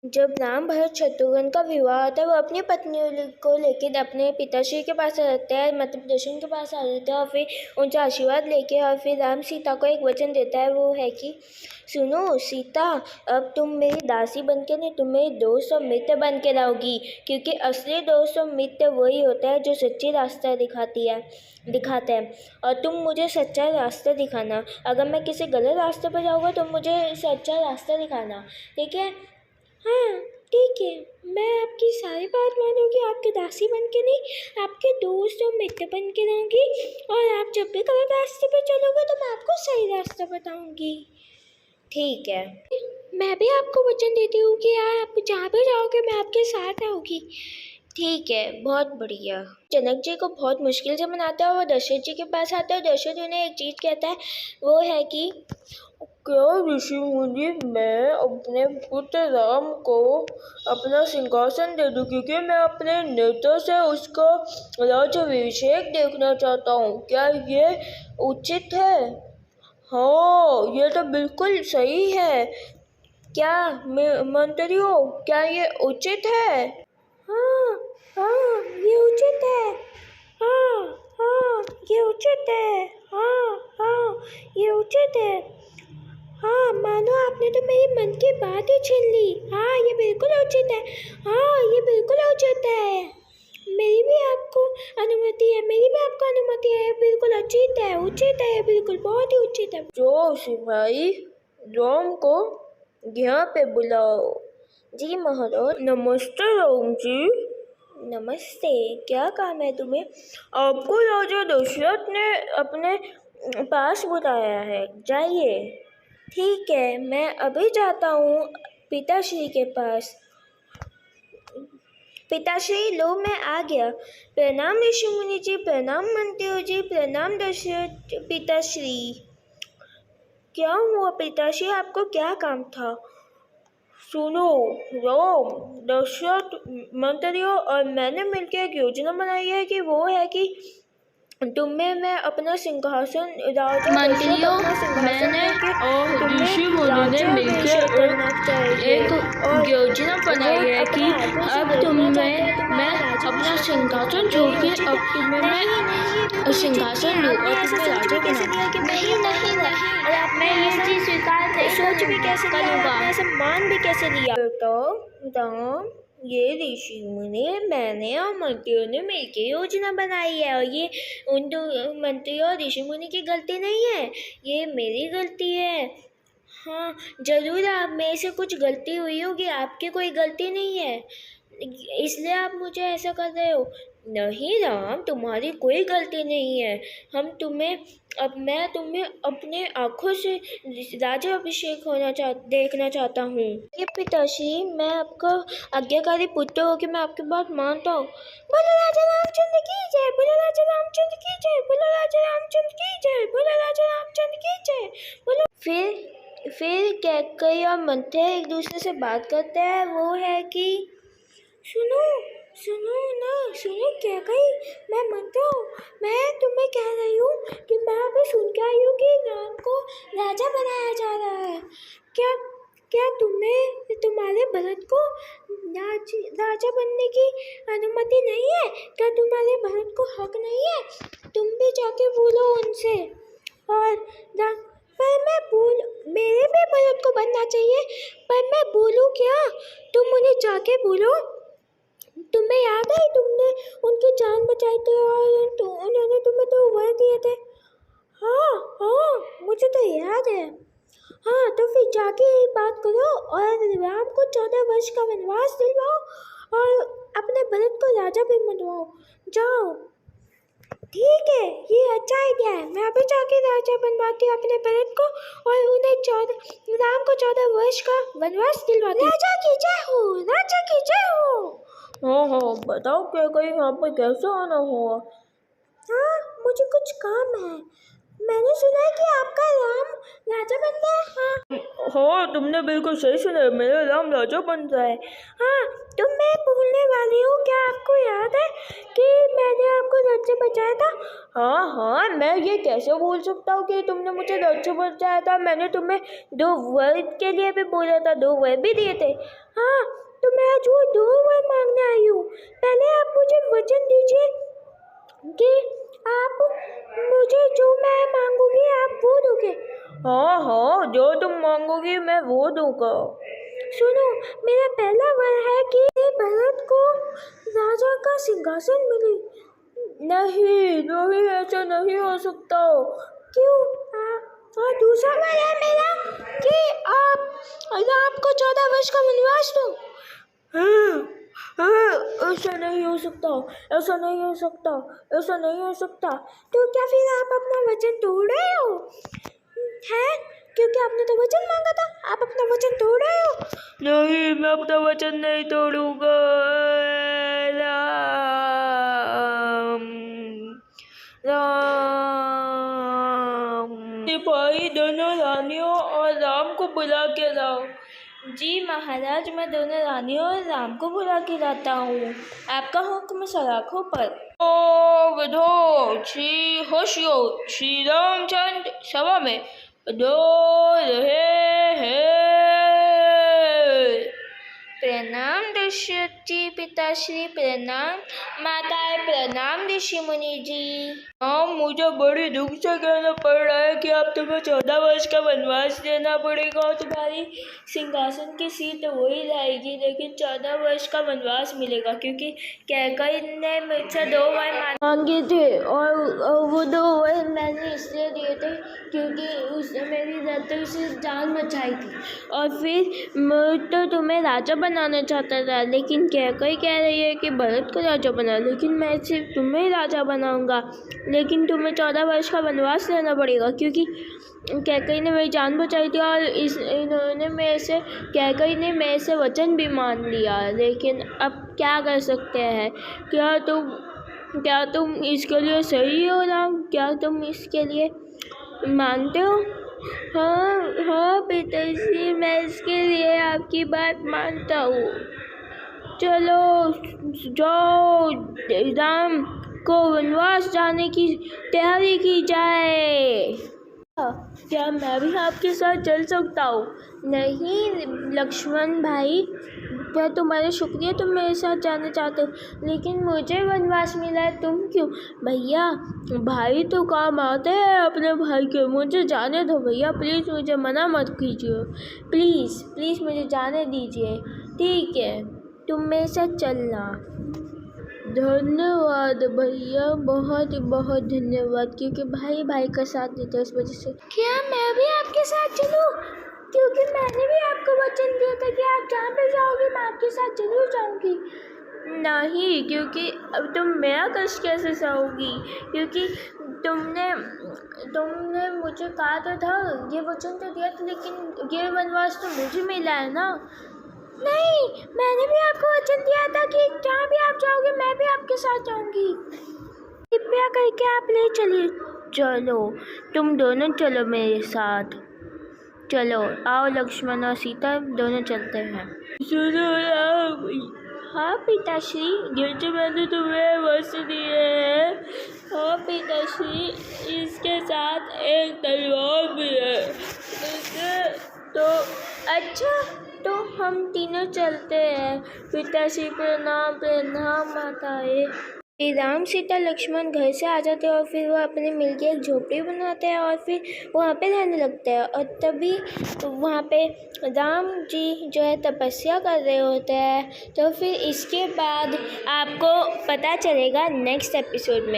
जब राम भरत शत्रुघ्न का विवाह होता है, वो अपनी पत्नी को लेकर अपने पिताश्री के पास आ जाते हैं, मतलब दशरथ के पास आ जाते हैं और फिर उनसे आशीर्वाद लेके और फिर राम सीता को एक वचन देता है, वो है कि सुनो सीता, अब तुम मेरी दासी बन के नहीं, तुम मेरी दोस्त और मित्र बन के रहोगी, क्योंकि असली दोस्त और मित्र वही होता है जो सच्ची रास्ता दिखाते हैं। और तुम मुझे सच्चा रास्ता दिखाना, अगर मैं किसी गलत रास्ते पर जाऊँगा तो मुझे सच्चा रास्ता दिखाना, ठीक है? हाँ ठीक है, मैं आपकी सारी बात मानूंगी, आपकी दासी बन के नहीं, आपके दोस्त और मित्र बन के रहूँगी, और आप जब भी गलत रास्ते पे चलोगे तो मैं आपको सही रास्ता बताऊंगी। ठीक है, मैं भी आपको वचन देती हूँ कि आप जहाँ भी जाओगे मैं आपके साथ रहूँगी। ठीक है, बहुत बढ़िया। जनक जी को बहुत मुश्किल से मनाता है और वो दशरथ जी के पास आता है। दशरथ उन्हें एक चीज़ कहता है, वो है कि क्या ऋषि मुनि, मैं अपने पुत्र राम को अपना सिंहासन दे दूं, क्योंकि मैं अपने नेत्र से उसका राज्याभिषेक देखना चाहता हूँ। क्या ये उचित है? हाँ, ये तो बिल्कुल सही है। क्या मंत्रियों, क्या ये उचित है? हाँ हाँ, ये उचित है। हाँ हाँ, ये उचित है। हाँ हाँ, ये उचित है। हाँ, मानो आपने तो मेरी मन की बात ही छीन ली। हाँ, ये बिल्कुल उचित है। हाँ, ये बिल्कुल उचित है। मेरी भी आपको अनुमति है, मेरी भी आपको अनुमति है। बिल्कुल उचित है, उचित है, बिल्कुल बहुत ही उचित है। जो सिपाही राम को यहाँ पे बुलाओ। जी महाराज। नमस्ते राम जी। नमस्ते, क्या काम है तुम्हें? आपको राजा दशरथ ने अपने पास बुलाया है, जाइए। ठीक है, मैं अभी जाता हूँ पिताश्री के पास। पिताश्री, लो मैं आ गया। प्रणाम ऋषि मुनि जी, प्रणाम मंत्रियों जी, प्रणाम दशरथ पिताश्री। क्या हुआ पिताश्री, आपको क्या काम था? सुनो राम, दशरथ मंत्रियों और मैंने मिलकर एक योजना बनाई है कि वो है कि तुम्हें मैं अपना सिंहासन मंत्रियों, मैंने और ऋषि मुनि ने मिलकर एक योजना बनाई है कि अब तुम्हें मैं अपना सिंहासन छोड़ के अब तुम्हें मैं सिंहासन लूँ और तुम्हें राजा बनाऊँ। नहीं, मैं ये चीज़ स्वीकार नहीं सोच भी कैसे करूँगा। सम्मान भी कैसे लिया? तो राम, ये ऋषि मुनि, मैंने और मंत्रियों ने मिलकर योजना बनाई है, और ये उन दो मंत्रियों और ऋषि मुनि की गलती नहीं है, ये मेरी गलती है। हाँ जरूर, आप में से कुछ गलती हुई होगी, आपकी कोई गलती नहीं है, इसलिए आप मुझे ऐसा कर रहे हो। नहीं राम, तुम्हारी कोई गलती नहीं है। मैं तुम्हें अपने आँखों से राज्याभिषेक देखना चाहता हूँ। ये पिताश्री, मैं आपका आज्ञाकारी पुत्र हो कि मैं आपकी बात मानता हूँ। बोलो राजा रामचंद्र की जय, बोलो राजा रामचंद्र की जय, बोलो राजा रामचंद्र की जय, बोलो राजा रामचंद्र की जय, बोलो। फिर कैकई और मंत्री एक दूसरे से बात करते हैं, वो है कि सुनो कैकई, मैं मंत्री हूँ, मैं तुम्हें कह रही हूँ कि मैं अभी सुन के आई हूँ कि राम को राजा बनाया जा रहा है। क्या तुम्हारे भरत को राजा बनने की अनुमति नहीं है? क्या तुम्हारे भरत को हक नहीं है? तुम भी जाके बोलो उनसे। मेरे भी भरत को बनना चाहिए, पर मैं बोलूँ क्या? तुम उन्हें जाके बोलो। तुम्हें याद है, तुमने उनकी जान बचाई थी और उन्होंने तुम्हें तो वर दिए थे। हाँ, मुझे तो याद है। हाँ, तो फिर जाके बात करो और राम को 14 वर्ष का वनवास दिलवाओ और अपने भरत को राजा भी बनवाओ। जाओ। ठीक है, ये अच्छा आइडिया है। मैं अभी जाके राजा बनवाती हूँ अपने भरत को और राम को 14 वर्ष का वनवास दिलवाती हूँ। राजा की जय हो, राजा की जय हो। हाँ, बताओ क्या कहीं यहाँ पर कैसे आना हुआ? हाँ, मुझे कुछ काम है। मैंने सुना है कि आपका राम राजा बन गया है। हाँ, तुमने बिल्कुल सही सुना है, मेरा राम राजा बन रहा है। हाँ, तो मैं भूलने वाली हूँ, क्या आपको याद है कि मैंने आपको राज्य बचाया था? हाँ, मैं ये कैसे भूल सकता हूँ कि तुमने मुझे राज्य बचाया था। मैंने तुम्हें 2 वर के लिए भी बोला था, 2 वर भी दिए थे। हाँ, तुम मांगोगी मैं वो दूंगा। सुनो, मेरा पहला वर है कि भरत को राजा का सिंहासन मिले। नहीं नहीं, ऐसा नहीं हो सकता। क्यों? और दूसरा वर है मेरा कि आप आपको 14 वर्ष का वनवास दो। ऐसा नहीं हो सकता, ऐसा नहीं हो सकता, ऐसा नहीं हो सकता। तो क्या फिर आप अपना वचन तोड़ रहे हो? हैं? क्योंकि आपने तो वचन मांगा था, आप अपना वचन तोड़ रहे हो। नहीं, मैं अपना वचन नहीं तोड़ूंगा। सिपाही दोनों रानियों और राम को बुला के लाओ। जी महाराज, मैं दोनों रानियों और राम को बुला के लाता हूँ। आपका हुक्म सलाखों पर। ओ विधो श्री होशियो श्री रामचंद्र सभा में दो रहे हैं। प्रणाम दशरथ जी पिताश्री, प्रणाम माताएं, प्रणाम ऋषि मुनि जी। हाँ, मुझे बड़ी दुख से कहना पड़ रहा है कि आप तुम्हें 14 वर्ष का वनवास देना पड़ेगा और तुम्हारी सिंहासन की सीट वही रहेगी, लेकिन 14 वर्ष का वनवास मिलेगा क्योंकि कैकई ने मुझसे 2 वर मांगे थे और वो 2 वर मैंने इसलिए दिए थे क्योंकि उसने मेरी दादी से जान बचाई थी। और फिर मैं तो तुम्हें राजा बनाना चाहता था, लेकिन कैकई कह रही है कि भरत को राजा बना, लेकिन मैं सिर्फ तुम्हें ही राजा बनाऊंगा, लेकिन तुम्हें 14 वर्ष का वनवास लेना पड़ेगा क्योंकि कैकई ने मेरी जान बचाई थी और इन्होंने कैकई ने मेरे से वचन भी मान लिया। लेकिन अब क्या कर सकते हैं? क्या तुम इसके लिए सही हो राम? क्या तुम इसके लिए मानते हो? हाँ पिताश्री, मैं इसके लिए आपकी बात मानता हूँ। चलो जाओ, राम को वनवास जाने की तैयारी की जाए। क्या मैं भी आपके साथ चल सकता हूँ? नहीं लक्ष्मण भाई, मैं तुम्हारे शुक्रिया तुम मेरे साथ जाना चाहते हो, लेकिन मुझे वनवास मिला है, तुम क्यों? भैया, भाई तो काम आते हैं अपने भाई के। मुझे जाने दो भैया, प्लीज़ मुझे मना मत कीजिए, प्लीज़ प्लीज़ मुझे जाने दीजिए। ठीक है, तुम मेरे साथ चलना। धन्यवाद भैया, बहुत बहुत धन्यवाद, क्योंकि भाई भाई का साथ देता है इस वजह से। क्या मैं भी आपके साथ चलूं? क्योंकि मैंने भी आपको वचन दिया था कि आप जहाँ पे जाओगे मैं आपके साथ जरूर जाऊंगी। नहीं, क्योंकि अब तुम मेरा कष्ट कैसे सहोगी? क्योंकि तुमने मुझे कहा तो था, ये वचन तो दिया था, लेकिन ये वनवास तो मुझे मिला है ना। नहीं, मैंने भी आपको वचन दिया था कि जहाँ भी आप जाओगे मैं भी आपके साथ जाऊंगी। कृपया करके आप ले चलिए। चलो, तुम दोनों चलो मेरे साथ। चलो आओ, लक्ष्मण और सीता दोनों चलते हैं। सुनो राम। हाँ पिताश्री, ये जो मैंने तुम्हें वस्त्र दिए हैं। हाँ पिताश्री, इसके साथ एक तलवार भी है। तो अच्छा, तो हम तीनों चलते हैं। पिताश्री प्रणाम, प्रणाम माताएं। राम सीता लक्ष्मण घर से आ जाते हैं और फिर वो अपने मिलके एक झोपड़ी बनाते हैं और फिर वहाँ पे रहने लगते हैं। और तभी वहाँ पे राम जी जो है तपस्या कर रहे होते हैं। तो फिर इसके बाद आपको पता चलेगा नेक्स्ट एपिसोड में।